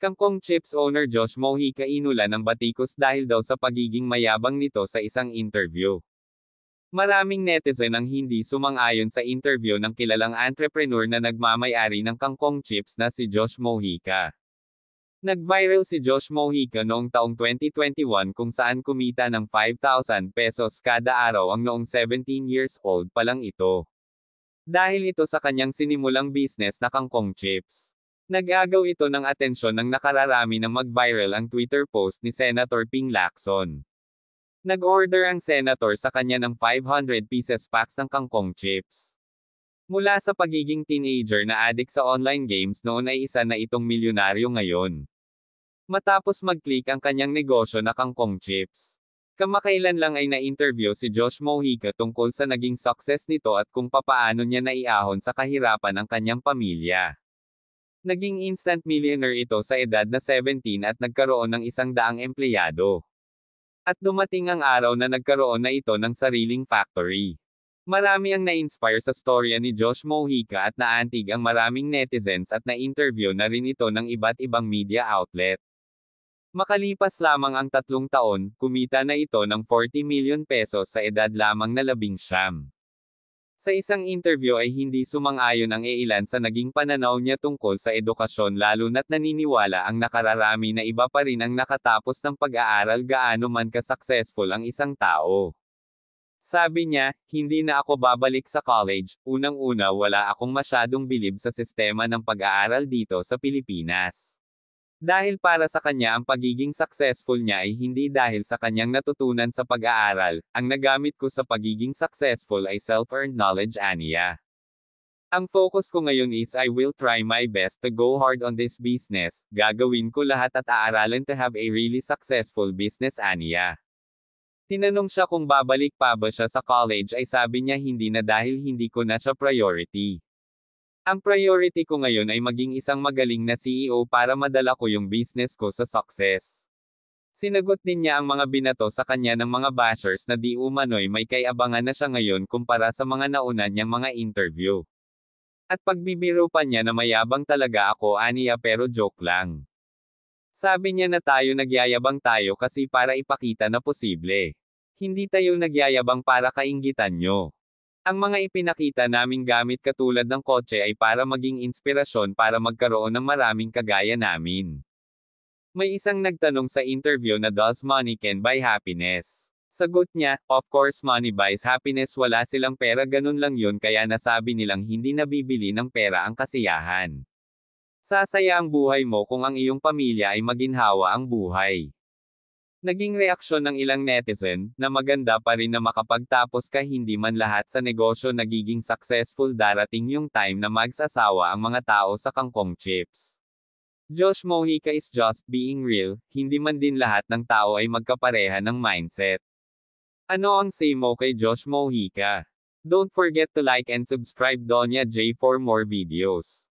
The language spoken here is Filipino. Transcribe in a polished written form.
Kangkong Chips owner Josh Mojica inulan ng batikos dahil daw sa pagiging mayabang nito sa isang interview. Maraming netizen ang hindi sumang-ayon sa interview ng kilalang entrepreneur na nagmamay-ari ng Kangkong Chips na si Josh Mojica. Nag-viral si Josh Mojica noong taong 2021 kung saan kumita ng 5,000 pesos kada araw ang noong 17 years old pa lang ito. Dahil ito sa kanyang sinimulang business na Kangkong Chips. Nag-agaw ito ng atensyon ng nakararami nang mag-viral ang Twitter post ni Senator Ping Lacson. Nag-order ang senator sa kanya ng 500 pieces packs ng Kangkong Chips. Mula sa pagiging teenager na addict sa online games noon ay isa na itong milyonaryo ngayon. Matapos mag-click ang kanyang negosyo na Kangkong Chips. Kamakailan lang ay na-interview si Josh Mojica tungkol sa naging success nito at kung papaano niya naiahon sa kahirapan ang kanyang pamilya. Naging instant millionaire ito sa edad na 17 at nagkaroon ng 100 empleyado. At dumating ang araw na nagkaroon na ito ng sariling factory. Marami ang na-inspire sa storya ni Josh Mojica at naantig ang maraming netizens at na-interview na rin ito ng iba't ibang media outlet. Makalipas lamang ang 3 taon, kumita na ito ng 40 million pesos sa edad lamang na 19. Sa isang interview ay hindi sumang-ayon ang ilan sa naging pananaw niya tungkol sa edukasyon lalo na't naniniwala ang nakararami na iba pa rin ang nakatapos ng pag-aaral gaano man ka-successful ang isang tao. Sabi niya, hindi na ako babalik sa college, unang-una wala akong masyadong bilib sa sistema ng pag-aaral dito sa Pilipinas. Dahil para sa kanya ang pagiging successful niya ay hindi dahil sa kanyang natutunan sa pag-aaral, ang nagamit ko sa pagiging successful ay self-earned knowledge aniya. Ang focus ko ngayon is I will try my best to go hard on this business, gagawin ko lahat at aaralin to have a really successful business aniya. Tinanong siya kung babalik pa ba siya sa college ay sabi niya hindi na dahil hindi ko na siya priority. Ang priority ko ngayon ay maging isang magaling na CEO para madala ko yung business ko sa success. Sinagot din niya ang mga binato sa kanya ng mga bashers na di umano'y may kaiabangan na siya ngayon kumpara sa mga nauna niyang mga interview. At pagbibiro pa niya na mayabang talaga ako aniya pero joke lang. Sabi niya na tayo nagyayabang tayo kasi para ipakita na posible. Hindi tayo nagyayabang para kainggitan nyo. Ang mga ipinakita naming gamit katulad ng kotse ay para maging inspirasyon para magkaroon ng maraming kagaya namin. May isang nagtanong sa interview na does money can buy happiness? Sagot niya, of course money buys happiness, wala silang pera ganun lang yun kaya nasabi nilang hindi nabibili ng pera ang kasiyahan. Sasaya ang buhay mo kung ang iyong pamilya ay maginhawa ang buhay. Naging reaksyon ng ilang netizen, na maganda pa rin na makapagtapos ka hindi man lahat sa negosyo nagiging successful darating yung time na magsasawa ang mga tao sa Kangkong Chips. Josh Mojica is just being real, hindi man din lahat ng tao ay magkapareha ng mindset. Ano ang say mo kay Josh Mojica? Don't forget to like and subscribe Donya J for more videos.